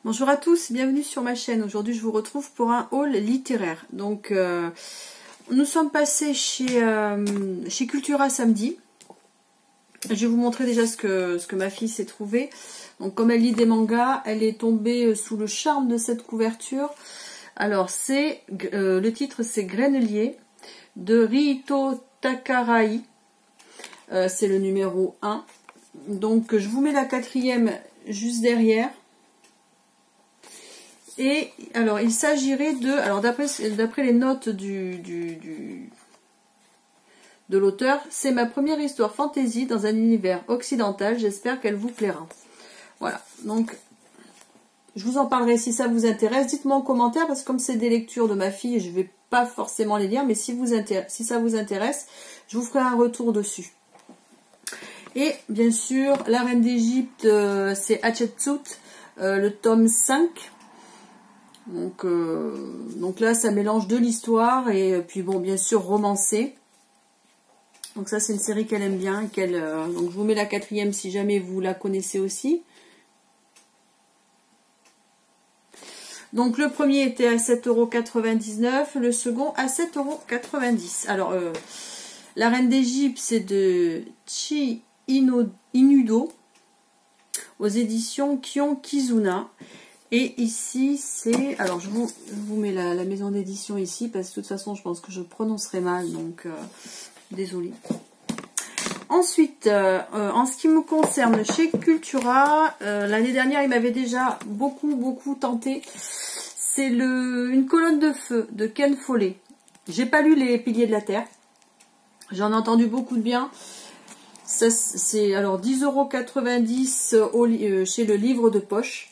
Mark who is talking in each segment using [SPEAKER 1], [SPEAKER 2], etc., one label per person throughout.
[SPEAKER 1] Bonjour à tous, bienvenue sur ma chaîne. Aujourd'hui je vous retrouve pour un haul littéraire. Donc nous sommes passés chez Cultura samedi. Je vais vous montrer déjà ce que ma fille s'est trouvée. Donc comme elle lit des mangas, elle est tombée sous le charme de cette couverture. Alors le titre c'est Grainelier de Riito Takarai. C'est le numéro 1. Donc je vous mets la 4e juste derrière. Et alors il s'agirait de, alors d'après les notes de l'auteur, c'est ma première histoire fantasy dans un univers occidental, j'espère qu'elle vous plaira. Voilà, donc je vous en parlerai si ça vous intéresse, dites-moi en commentaire, parce que comme c'est des lectures de ma fille, je ne vais pas forcément les lire, mais si ça vous intéresse, je vous ferai un retour dessus. Et bien sûr, la Reine d'Égypte, c'est Hatshepsut, le tome 5. Donc là, ça mélange de l'histoire et puis bon, bien sûr, romancé. Donc ça, c'est une série qu'elle aime bien. Donc je vous mets la 4e si jamais vous la connaissez aussi. Donc le premier était à 7,99 €, le second à 7,90 €. Alors, la Reine d'Égypte, c'est de Chi Inudo aux éditions Kion Kizuna. Et ici, c'est... Alors, je vous mets la maison d'édition ici, parce que de toute façon, je pense que je prononcerai mal, donc désolée. Ensuite, en ce qui me concerne, chez Cultura, l'année dernière, il m'avait déjà beaucoup tenté. C'est une colonne de feu de Ken Follett. J'ai pas lu Les Piliers de la Terre. J'en ai entendu beaucoup de bien. C'est alors 10,90 € chez le Livre de Poche.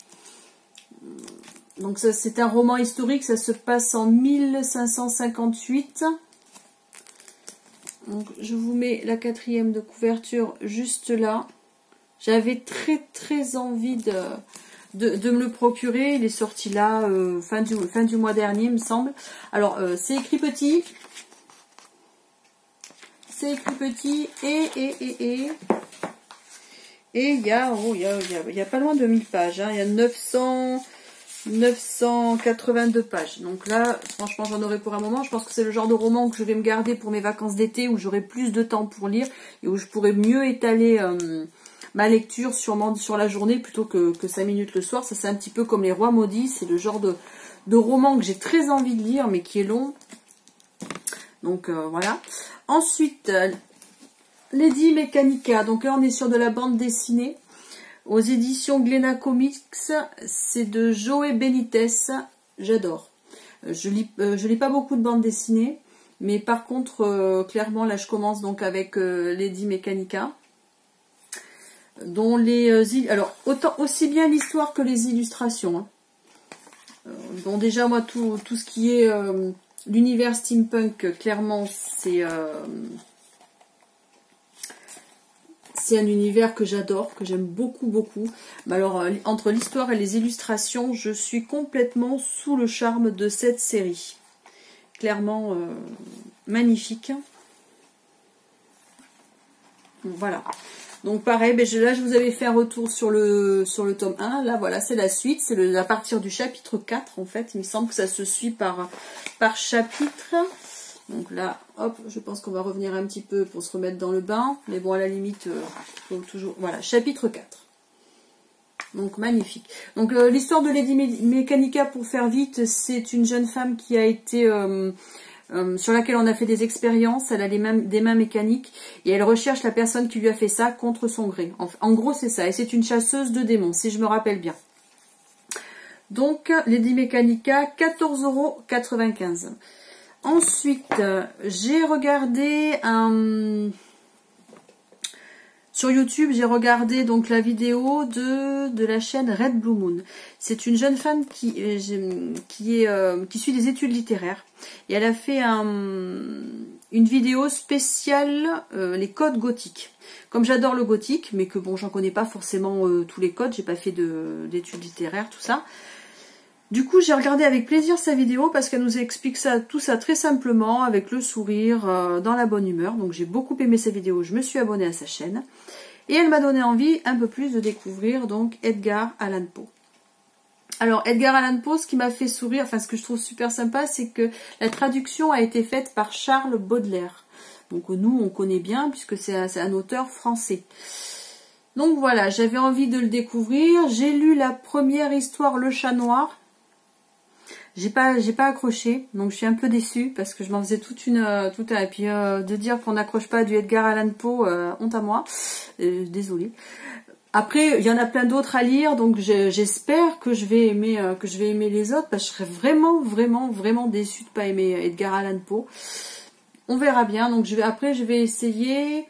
[SPEAKER 1] Donc ça, c'est un roman historique, ça se passe en 1558. Donc je vous mets la 4e de couverture juste là. J'avais très envie de me le procurer. Il est sorti là fin du mois dernier, il me semble. Alors c'est écrit petit. C'est écrit petit et il y a pas loin de 1000 pages. Hein. Il y a 982 pages. Donc là, franchement, j'en aurai pour un moment. Je pense que c'est le genre de roman que je vais me garder pour mes vacances d'été, où j'aurai plus de temps pour lire et où je pourrai mieux étaler ma lecture sûrement sur la journée plutôt que 5 minutes le soir. Ça, c'est un petit peu comme Les Rois Maudits. C'est le genre de roman que j'ai très envie de lire, mais qui est long. Donc voilà. Ensuite, Lady Mechanica. Donc là, on est sur de la bande dessinée. Aux éditions Glénat Comics, c'est de Joey Benitez. J'adore. Je lis pas beaucoup de bandes dessinées, mais par contre, clairement, là, je commence donc avec Lady Mechanica, dont alors aussi bien l'histoire que les illustrations. Hein. Bon, déjà moi, tout ce qui est l'univers steampunk, clairement, c'est un univers que j'adore, que j'aime beaucoup. Mais alors, entre l'histoire et les illustrations, je suis complètement sous le charme de cette série. Clairement, magnifique. Voilà. Donc pareil, là je vous avais fait un retour sur le tome 1. Là, voilà, c'est la suite. C'est à partir du chapitre 4, en fait. Il me semble que ça se suit par chapitre. Donc là, hop, je pense qu'on va revenir un petit peu pour se remettre dans le bain. Mais bon, à la limite, faut toujours... Voilà, chapitre 4. Donc, magnifique. Donc, l'histoire de Lady Mechanica, pour faire vite, c'est une jeune femme qui a été... sur laquelle on a fait des expériences. Elle a des mains mécaniques. Et elle recherche la personne qui lui a fait ça contre son gré. En gros, c'est ça. Et c'est une chasseuse de démons, si je me rappelle bien. Donc, Lady Mechanica, 14,95 €. Ensuite, j'ai regardé sur YouTube, j'ai regardé donc la vidéo de la chaîne Red Blue Moon. C'est une jeune femme qui suit des études littéraires et elle a fait une vidéo spéciale les codes gothiques. Comme j'adore le gothique, mais que bon, j'en connais pas forcément tous les codes, j'ai pas fait d'études littéraires, tout ça. Du coup, j'ai regardé avec plaisir sa vidéo parce qu'elle nous explique tout ça très simplement, avec le sourire, dans la bonne humeur. Donc j'ai beaucoup aimé sa vidéo, je me suis abonnée à sa chaîne. Et elle m'a donné envie un peu plus de découvrir donc Edgar Allan Poe. Alors, Edgar Allan Poe, ce qui m'a fait sourire, enfin ce que je trouve super sympa, c'est que la traduction a été faite par Charles Baudelaire. Donc nous, on connaît bien, puisque c'est un auteur français. Donc voilà, j'avais envie de le découvrir. J'ai lu la première histoire, Le Chat Noir. J'ai pas accroché, donc je suis un peu déçue, parce que je m'en faisais et puis de dire qu'on n'accroche pas du Edgar Allan Poe, honte à moi. Désolée. Après, il y en a plein d'autres à lire, donc j'espère que je vais aimer les autres, parce que je serais vraiment déçue de pas aimer Edgar Allan Poe. On verra bien. Donc après, je vais essayer.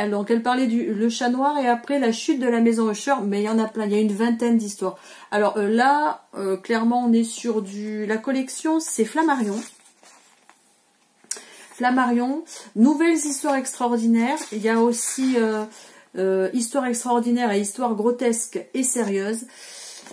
[SPEAKER 1] Donc elle parlait Le Chat Noir et après La Chute de la Maison Usher, mais il y en a plein, il y a une vingtaine d'histoires. Alors là, clairement, on est sur la collection, c'est Flammarion. Flammarion, nouvelles histoires extraordinaires. Il y a aussi Histoire extraordinaire et histoire grotesque et sérieuse.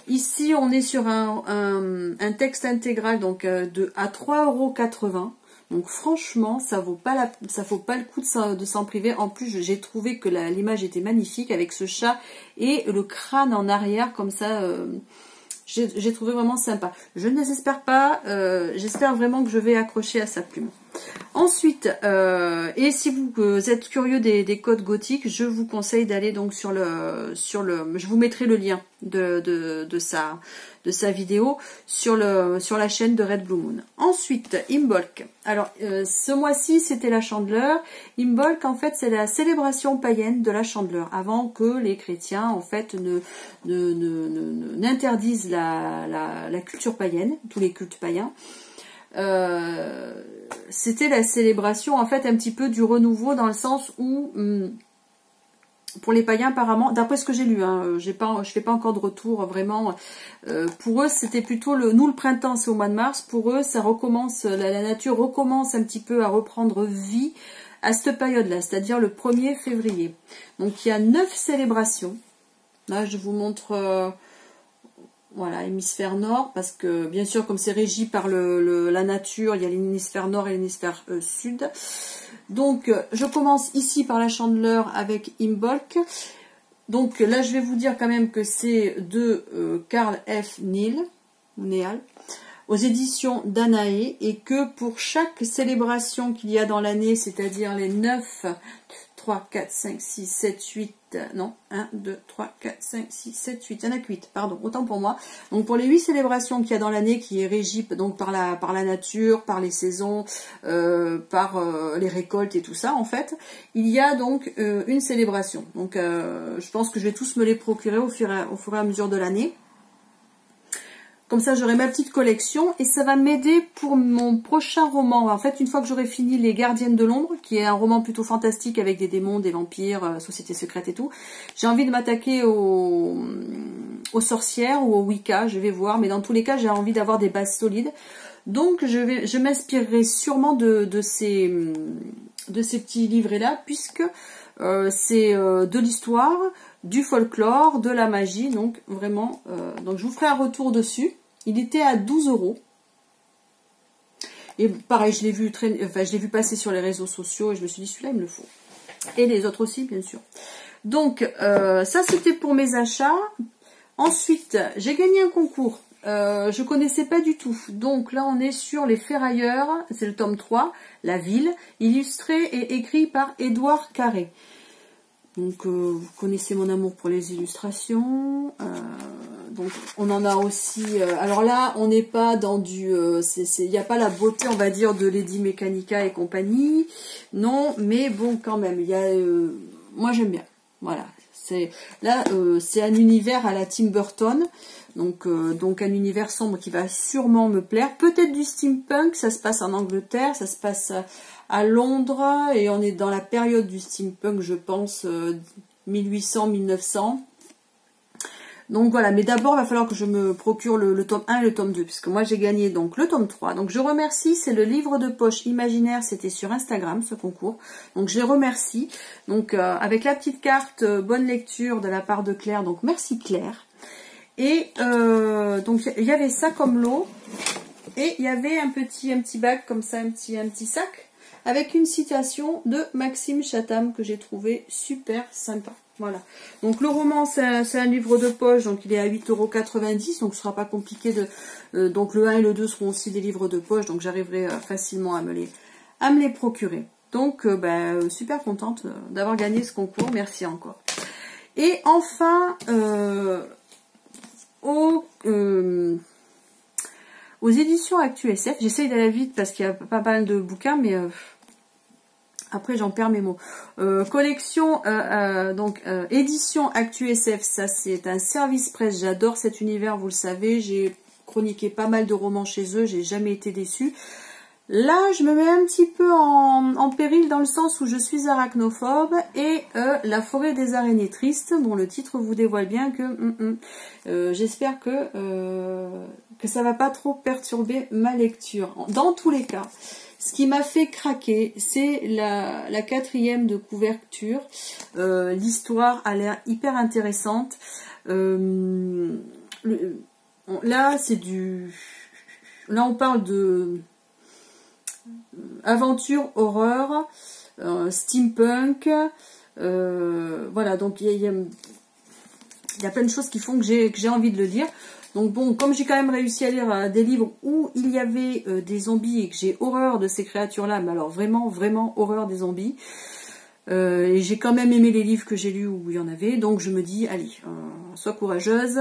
[SPEAKER 1] Ici, on est sur un texte intégral donc à 3,80 €. Donc franchement, ça vaut pas le coup de s'en priver. En plus, j'ai trouvé que l'image était magnifique avec ce chat et le crâne en arrière comme ça. J'ai trouvé vraiment sympa. Je ne désespère pas. J'espère vraiment que je vais accrocher à sa plume. Ensuite, et si vous êtes curieux des codes gothiques, je vous conseille d'aller donc je vous mettrai le lien de sa vidéo sur la chaîne de Red Blue Moon. Ensuite, Imbolc. Alors, ce mois-ci, c'était la Chandeleur. Imbolc, en fait, c'est la célébration païenne de la Chandeleur, avant que les chrétiens, en fait, n'interdisent la culture païenne, tous les cultes païens. C'était la célébration en fait un petit peu du renouveau dans le sens où pour les païens apparemment, d'après ce que j'ai lu, hein, je fais pas encore de retour vraiment, pour eux c'était plutôt nous le printemps c'est au mois de mars, pour eux ça recommence, la nature recommence un petit peu à reprendre vie à cette période là, c'est-à-dire le 1er février. Donc il y a 9 célébrations, là je vous montre voilà, hémisphère nord, parce que bien sûr, comme c'est régi par la nature, il y a l'hémisphère nord et l'hémisphère sud. Donc, je commence ici par la Chandeleur avec Imbolc. Donc là, je vais vous dire quand même que c'est de Carl F. Neal, aux éditions Danae, et que pour chaque célébration qu'il y a dans l'année, c'est-à-dire les 9, 3, 4, 5, 6, 7, 8, non, 1, 2, 3, 4, 5, 6, 7, 8, il y en a que 8, pardon, autant pour moi. Donc pour les 8 célébrations qu'il y a dans l'année, qui est régie donc par la nature, par les saisons, par les récoltes et tout ça, en fait, il y a donc une célébration. Donc je pense que je vais tous me les procurer au fur et à mesure de l'année. Comme ça, j'aurai ma petite collection et ça va m'aider pour mon prochain roman. En fait, une fois que j'aurai fini Les Gardiennes de l'Ombre, qui est un roman plutôt fantastique avec des démons, des vampires, sociétés secrètes et tout, j'ai envie de m'attaquer aux sorcières ou au Wicca, je vais voir. Mais dans tous les cas, j'ai envie d'avoir des bases solides. Donc, je m'inspirerai sûrement de ces petits livrets-là, puisque c'est de l'histoire, du folklore, de la magie. Donc, vraiment, donc je vous ferai un retour dessus. Il était à 12 €. Et pareil, je l'ai vu passer sur les réseaux sociaux et je me suis dit, celui-là, il me le faut. Et les autres aussi, bien sûr. Donc, ça, c'était pour mes achats. Ensuite, j'ai gagné un concours. Je connaissais pas du tout. Donc là, on est sur Les Ferrailleurs. C'est le tome 3, La Ville, illustré et écrit par Édouard Carré. Donc, vous connaissez mon amour pour les illustrations. Donc, on en a aussi... alors là, on n'est pas dans du... il n'y a pas la beauté, on va dire, de Lady Mechanica et compagnie. Non, mais bon, quand même. Il y a... moi, j'aime bien. Voilà. Là, c'est un univers à la Tim Burton. Donc un univers sombre qui va sûrement me plaire. Peut-être du steampunk, ça se passe en Angleterre, ça se passe à Londres. Et on est dans la période du steampunk, je pense, 1800-1900. Donc voilà, mais d'abord, il va falloir que je me procure le tome 1 et le tome 2, puisque moi j'ai gagné donc le tome 3. Donc je remercie, c'est le livre de poche imaginaire, c'était sur Instagram ce concours. Donc je les remercie. Donc avec la petite carte, bonne lecture de la part de Claire, donc merci Claire. Et donc il y avait ça comme lot, et il y avait un petit bac comme ça, un petit sac, avec une citation de Maxime Chatham que j'ai trouvé super sympa. Voilà. Donc le roman, c'est un livre de poche, donc il est à 8,90 €, donc ce sera pas compliqué de... donc le 1 et le 2 seront aussi des livres de poche, donc j'arriverai facilement à me les procurer. Donc super contente d'avoir gagné ce concours, merci encore. Et enfin, aux éditions Actu SF, j'essaye d'aller vite parce qu'il y a pas mal de bouquins, mais... après, j'en perds mes mots. Collection, édition Actu SF, ça c'est un service presse. J'adore cet univers, vous le savez. J'ai chroniqué pas mal de romans chez eux, j'ai jamais été déçue. Là, je me mets un petit peu en péril dans le sens où je suis arachnophobe et La forêt des araignées tristes, dont le titre vous dévoile bien que j'espère que ça va pas trop perturber ma lecture. Dans tous les cas, ce qui m'a fait craquer, c'est la 4e de couverture. L'histoire a l'air hyper intéressante. Là, c'est du... Là, on parle de... aventure, horreur, steampunk, voilà, donc il y a plein de choses qui font que j'ai envie de le lire. Donc bon, comme j'ai quand même réussi à lire des livres où il y avait des zombies et que j'ai horreur de ces créatures-là, mais alors vraiment, vraiment horreur des zombies, et j'ai quand même aimé les livres que j'ai lus où il y en avait, donc je me dis, allez, sois courageuse,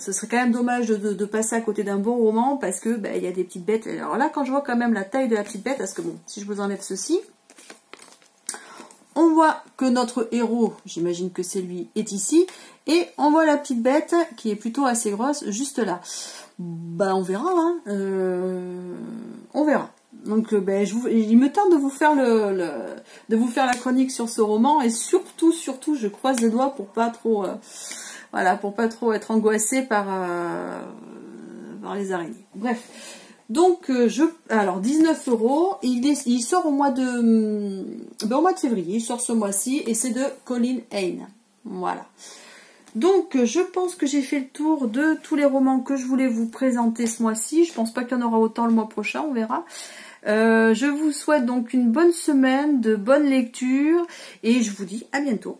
[SPEAKER 1] ce serait quand même dommage de passer à côté d'un bon roman, parce que il y a des petites bêtes. Alors là, quand je vois quand même la taille de la petite bête, parce que bon, si je vous enlève ceci, on voit que notre héros, j'imagine que c'est lui, est ici, et on voit la petite bête, qui est plutôt assez grosse, juste là. On verra, hein, on verra. Donc il me tente de vous faire la chronique sur ce roman, et surtout, je croise les doigts pour pas trop pour pas trop être angoissée par les araignées. Bref. Donc alors 19 €, il sort au mois de février, il sort ce mois-ci et c'est de Colin Hayne. Voilà. Donc je pense que j'ai fait le tour de tous les romans que je voulais vous présenter ce mois-ci. Je pense pas qu'il y en aura autant le mois prochain, on verra. Je vous souhaite donc une bonne semaine, de bonnes lectures et je vous dis à bientôt.